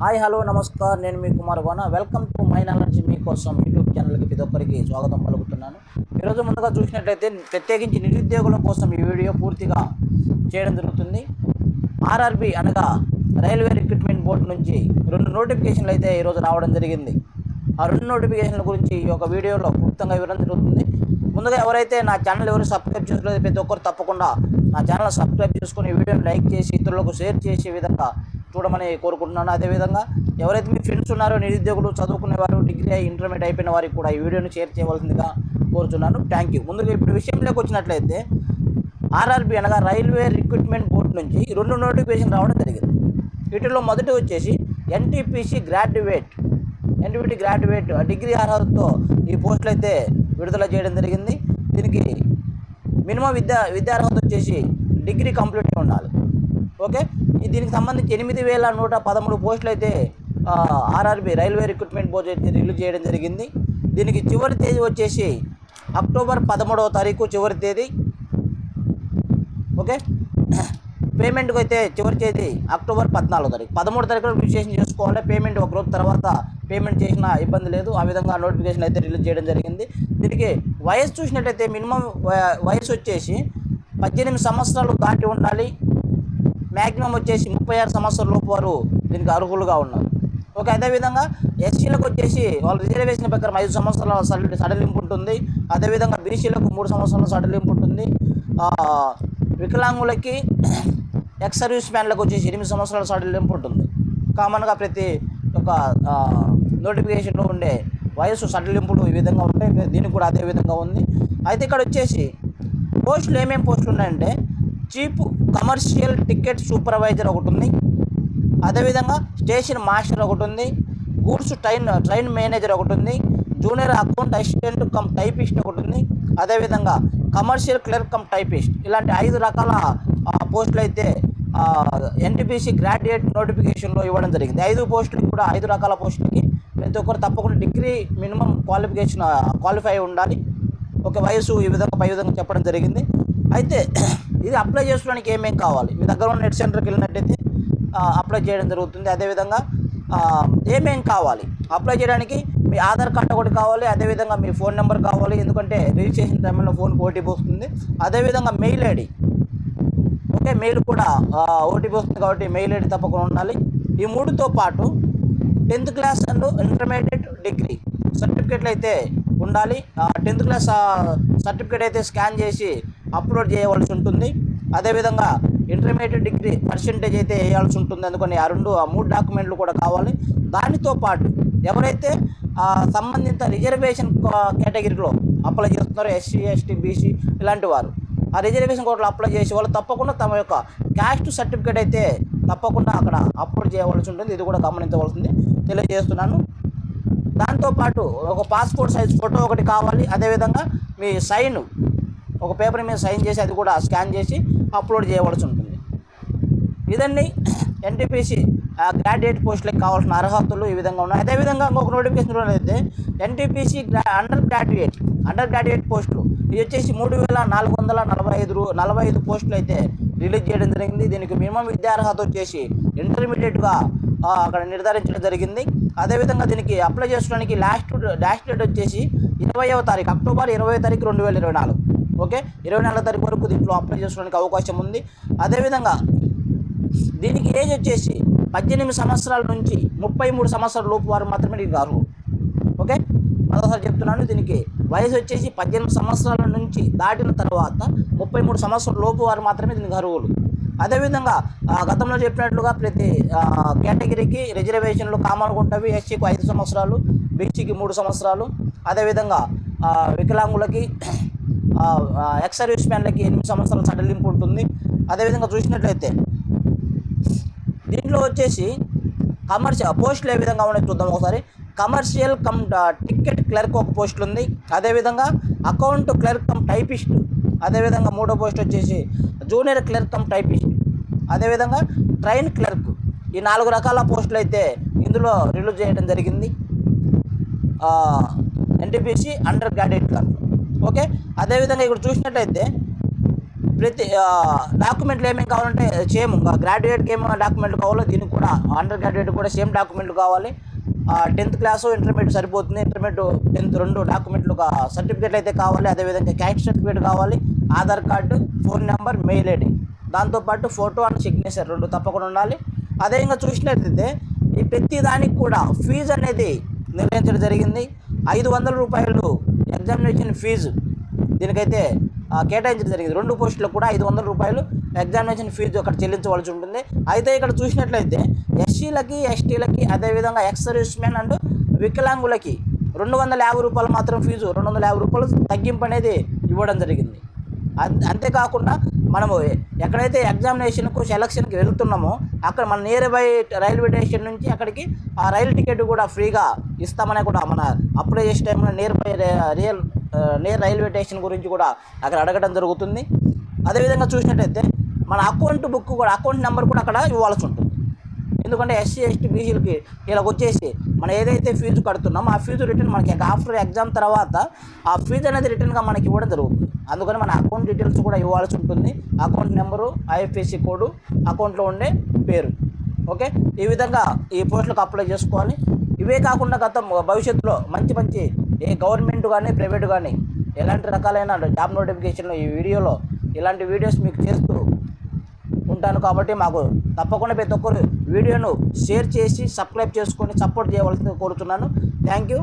Hi hello నమస్కారం, నేను మీ Kumar Gona. Welcome to my knowledge మీకోసం యూట్యూబ్ ఛానల్కి ప్రతి ఒక్కరికి స్వాగతం పలుకుతున్నాను. ఈరోజు ముందుగా చూసినట్లయితే ప్రత్యేకించి నిరుద్యోగుల కోసం ఈ వీడియో పూర్తిగా చేయడం జరుగుతుంది. ఆర్ఆర్బి అనగా రైల్వే రిక్రూట్మెంట్ బోర్డు నుంచి 2 నోటిఫికేషన్లు అయితే ఈరోజు రావడం జరిగింది. ఆ 2 నోటిఫికేషన్ల గురించి ఈ యొక్క వీడియోలో క్లుప్తంగా వివరం జరుగుతుంది. ముందుగా ఎవరైతే నా ఛానల్ సబ్స్క్రైబ్ చేసుకోలేదు ప్రతి ఒక్కరు తప్పకుండా నా ఛానల్ సబ్స్క్రైబ్ చేసుకుని ఈ వీడియోని లైక్ చేసి ఇతరులకు షేర్ చేసే విధంగా చూడమని కోరుకుంటున్నాను. అదేవిధంగా ఎవరైతే మీ ఫ్రెండ్స్ ఉన్నారో నిరుద్యోగులు, చదువుకునేవారు, డిగ్రీ ఇంటర్మీడియట్ అయిపోయిన వారికి కూడా ఈ వీడియోని షేర్ చేయవలసిందిగా కోరుతున్నాను. Thank you. ముందుగా ఇప్పుడు విషయంలోకి వచ్చినట్లయితే ఆర్ఆర్బి అనగా రైల్వే రిక్రూట్మెంట్ బోర్డు నుంచి 2 నోటిఫికేషన్ రావడం జరిగింది. వీటిలో మొదటి వచ్చేసి ఎన్టీపీసీ గ్రాడ్యుయేట్ డిగ్రీ అర్హతతో ఈ పోస్టులు అయితే విడుదల చేయడం జరిగింది. దీనికి మినిమం విద్యార్హత వచ్చేసి డిగ్రీ కంప్లీట్ అయి ఉండాలి. ఓకే, దీనికి సంబంధించి 8,113 పోస్టులు అయితే ఆర్ఆర్బి రైల్వే రిక్రూట్మెంట్ బోర్డు అయితే రిలీజ్ చేయడం జరిగింది. దీనికి చివరి తేదీ వచ్చేసి అక్టోబర్ 13వ తారీఖు చివరి తేదీ. ఓకే, పేమెంట్కి అయితే చివరి తేదీ అక్టోబర్ 14వ తారీఖు. 13వ తారీఖులో రిజిస్ట్రేషన్ చేసుకోవాలి. పేమెంట్ ఒక రోజు తర్వాత పేమెంట్ చేసినా ఇబ్బంది లేదు. ఆ విధంగా నోటిఫికేషన్ అయితే రిలీజ్ చేయడం జరిగింది. దీనికి వయసు చూసినట్టయితే మినిమం వయసు వచ్చేసి 18 సంవత్సరాలు దాటి ఉండాలి. మ్యాక్సిమం వచ్చేసి 36 సంవత్సరాల లోపు వారు దీనికి అర్హులుగా ఉన్నారు. ఓకే, అదేవిధంగా ఎస్సీలకు వచ్చేసి వాళ్ళ రిజర్వేషన్ ప్రకారం 5 సంవత్సరాల సడలింపు ఉంటుంది. అదేవిధంగా బీసీలకు 3 సంవత్సరాల సడలింపు ఉంటుంది. వికలాంగులకి ఎక్స్ సర్వీస్ మ్యాన్లకు వచ్చేసి 8 సంవత్సరాల సడలింపు ఉంటుంది. కామన్గా ప్రతి ఒక్క నోటిఫికేషన్లో ఉండే వయసు సడలింపులు ఈ విధంగా ఉంటాయి. దీనికి కూడా అదే విధంగా ఉంది. అయితే ఇక్కడ వచ్చేసి పోస్టులు ఏమేమి పోస్టులు ఉన్నాయంటే చీఫ్ కమర్షియల్ టికెట్ సూపర్వైజర్ ఒకటి ఉంది. అదేవిధంగా స్టేషన్ మాస్టర్ ఒకటి ఉంది. గూడ్స్ ట్రైన్ మేనేజర్ ఒకటి ఉంది. Junior account assistant cum typist ఒకటి ఉంది. అదేవిధంగా కమర్షియల్ క్లర్క్ కమ్ టైపిస్ట్. ఇలాంటి 5 రకాల పోస్టులు అయితే ఎన్టీపీసీ గ్రాడ్యుయేట్ నోటిఫికేషన్లో ఇవ్వడం జరిగింది. 5 పోస్టులకి కూడా 5 రకాల పోస్టులకి ప్రతి ఒక్కరు తప్పకుండా డిగ్రీ మినిమం క్వాలిఫై ఉండాలి. ఒక వయసు ఈ విధంగా పై విధంగా చెప్పడం జరిగింది. అయితే ఇది అప్లై చేసుకోవడానికి ఏమేమి కావాలి, మీ దగ్గర ఉన్న నెట్ సెంటర్కి వెళ్ళినట్టయితే అప్లై చేయడం జరుగుతుంది. అదేవిధంగా ఏమేమి కావాలి అప్లై చేయడానికి, మీ ఆధార్ కార్డు ఒకటి కావాలి. అదేవిధంగా మీ ఫోన్ నెంబర్ కావాలి, ఎందుకంటే రిజిస్ట్రేషన్ టైంలో ఫోన్కి ఓటీపీ వస్తుంది. అదేవిధంగా మెయిల్ ఐడి, ఓకే, మెయిల్ కూడా ఓటీపీ వస్తుంది కాబట్టి మెయిల్ ఐడి తప్పకుండా ఉండాలి. ఈ 3తో పాటు 10th class and intermediate degree సర్టిఫికేట్లు అయితే ఉండాలి. 10th క్లాస్ సర్టిఫికేట్ అయితే స్కాన్ చేసి అప్లోడ్ చేయవలసి ఉంటుంది. అదేవిధంగా ఇంటర్మీడియట్ డిగ్రీ పర్సెంటేజ్ అయితే వేయాల్సి ఉంటుంది. అందుకని ఆ 3 డాక్యుమెంట్లు కూడా కావాలి. దానితో పాటు ఎవరైతే సంబంధిత రిజర్వేషన్ కేటగిరీలో అప్లై చేస్తున్నారో ఎస్సీ, ఎస్టీ, బీసీ ఇలాంటి వారు ఆ రిజర్వేషన్ కోడ్లో అప్లై చేసే వాళ్ళు తప్పకుండా తమ యొక్క క్యాస్ట్ సర్టిఫికేట్ అయితే తప్పకుండా అక్కడ అప్లోడ్ చేయవలసి ఉంటుంది. ఇది కూడా గమనించవలసింది తెలియజేస్తున్నాను. దాంతోపాటు ఒక పాస్పోర్ట్ సైజ్ ఫోటో ఒకటి కావాలి. అదేవిధంగా మీ సైన్ ఒక పేపర్ మీద సైన్ చేసి అది కూడా స్కాన్ చేసి అప్లోడ్ చేయవలసి ఉంటుంది. ఇదండి ఎన్టీపీసీ గ్రాడ్యుయేట్ పోస్టులకు కావాల్సిన అర్హతలు ఈ విధంగా ఉన్నాయి. అదేవిధంగా ఇంకొక నోటిఫికేషన్ అయితే ఎన్టీపీసీ అండర్ గ్రాడ్యుయేట్ పోస్టులు ఇది వచ్చేసి 3,445 పోస్టులు అయితే రిలీజ్ చేయడం జరిగింది. దీనికి మినిమం విద్యార్హత వచ్చేసి ఇంటర్మీడియట్గా అక్కడ నిర్ధారించడం జరిగింది. అదేవిధంగా దీనికి అప్లై చేసుకోవడానికి లాస్ట్ డేట్ వచ్చేసి 20వ తారీఖు అక్టోబర్ 20వ తారీఖు 2024. ఓకే, 24వ తారీఖు వరకు దీంట్లో అప్లై చేసుకోవడానికి అవకాశం ఉంది. అదేవిధంగా దీనికి ఏజ్ వచ్చేసి 18 సంవత్సరాల నుంచి 33 సంవత్సరాల లోపు వారు మాత్రమే దీనికి అర్హులు. ఓకే, మరోసారి చెప్తున్నాను, దీనికి వయసు వచ్చేసి 18 సంవత్సరాల నుంచి దాటిన తర్వాత 33 సంవత్సరాల లోపు వారు మాత్రమే దీనికి అర్హులు. అదేవిధంగా గతంలో చెప్పినట్లుగా ప్రతి కేటగిరీకి రిజర్వేషన్లు కామన్గా ఉంటాయి. ఎస్సీకి 5 సంవత్సరాలు, బీసీకి 3 సంవత్సరాలు, అదేవిధంగా వికలాంగులకి ఎక్స్ సర్వీస్ మ్యాన్లకి 8 సంవత్సరాల సడలింపు ఉంటుంది. అదేవిధంగా చూసినట్లయితే దీంట్లో వచ్చేసి కమర్షియల్ పోస్టులు ఏ విధంగా ఉన్నాయో చూద్దాం ఒకసారి. కమర్షియల్ కమ్ టికెట్ క్లర్క్ ఒక పోస్టులు ఉంది. అదేవిధంగా అకౌంట్ క్లర్క్ కమ్ టైపిస్ట్. అదేవిధంగా 3వ పోస్ట్ వచ్చేసి జూనియర్ క్లర్క్ కమ్ టైపిస్ట్. అదేవిధంగా ట్రైన్ క్లర్క్. ఈ 4 రకాల పోస్టులు అయితే ఇందులో రిలీజ్ చేయడం జరిగింది NTPC under graduate clerk. Okay, అదేవిధంగా ఇక్కడ చూసినట్లయితే ప్రతి డాక్యుమెంట్లు ఏమేమి కావాలంటే సేమ్ గ్రాడ్యుయేట్కి ఏమేమి డాక్యుమెంట్లు కావాలో దీనికి కూడా అండర్ గ్రాడ్యుయేట్ కూడా సేమ్ డాక్యుమెంట్లు కావాలి. 10th క్లాసు ఇంటర్మీడియట్ సరిపోతుంది. ఇంటర్మీడియట్ 10th 2 డాక్యుమెంట్లు సర్టిఫికేట్లు అయితే కావాలి. అదేవిధంగా క్యాస్ట్ సర్టిఫికేట్ కావాలి, Aadhaar card, phone number, mail ID, దాంతోపాటు ఫోటో అండ్ సిగ్నేచర్ 2 తప్పకుండా ఉండాలి. అదేవిధంగా చూసినట్లయితే ఈ ప్రతి దానికి కూడా ఫీజు అనేది నిర్ణయించడం జరిగింది. 500 రూపాయలు ఎగ్జామినేషన్ ఫీజు దీనికైతే కేటాయించడం జరిగింది. 2 పోస్టులకు కూడా 500 రూపాయలు ఎగ్జామినేషన్ ఫీజు అక్కడ చెల్లించవలసి ఉంటుంది. అయితే ఇక్కడ చూసినట్లయితే ఎస్సీలకి, ఎస్టీలకి, అదేవిధంగా ఎక్స్ సర్వీస్ మెన్ అండ్ వికలాంగులకి 250 రూపాయలు మాత్రం ఫీజు, 250 రూపాయలు తగ్గింపు అనేది ఇవ్వడం జరిగింది. అంతేకాకుండా మనము ఎక్కడైతే ఎగ్జామినేషన్కు సెలక్షన్కి వెళ్తున్నామో అక్కడ మన నియర్ బై రైల్వే స్టేషన్ నుంచి అక్కడికి ఆ రైలు టికెట్ కూడా ఫ్రీగా ఇస్తామని కూడా మన అప్లై చేసే టైంలో నియర్ రైల్వే స్టేషన్ గురించి కూడా అక్కడ అడగడం జరుగుతుంది. అదేవిధంగా చూసినట్టయితే మన అకౌంట్ బుక్ కూడా, అకౌంట్ నెంబర్ కూడా అక్కడ ఇవ్వాల్సి ఉంటుంది. ఎందుకంటే ఎస్సీ, ఎస్టీ, బీసీలకి ఇలా వచ్చేసి మనం ఏదైతే ఫీజు కడుతున్నామో ఆ ఫీజు రిటర్న్ మనకి ఆఫ్టర్ ఎగ్జామ్ తర్వాత ఆ ఫీజు అనేది రిటర్న్గా మనకి ఇవ్వడం జరుగుతుంది. అందుకని మన అకౌంట్ డీటెయిల్స్ కూడా ఇవ్వాల్సి ఉంటుంది. అకౌంట్ నెంబరు, ఐఎఫ్ఎస్సి కోడు, అకౌంట్లో ఉండే పేరు. ఓకే, ఈ విధంగా ఈ పోస్టులకు అప్లై చేసుకోవాలి. ఇవే కాకుండా భవిష్యత్తులో మంచి మంచి ఏ గవర్నమెంట్ కానీ ప్రైవేట్ కానీ ఎలాంటి రకాలైన జాబ్ నోటిఫికేషన్లు ఈ వీడియోలో ఇలాంటి వీడియోస్ మీకు చేస్తూ ఉంటాను. కాబట్టి మాకు తప్పకుండా ప్రతి ఒక్కరు వీడియోను షేర్ చేసి సబ్స్క్రైబ్ చేసుకొని సపోర్ట్ చేయవలసింది కోరుతున్నాను. Thank you.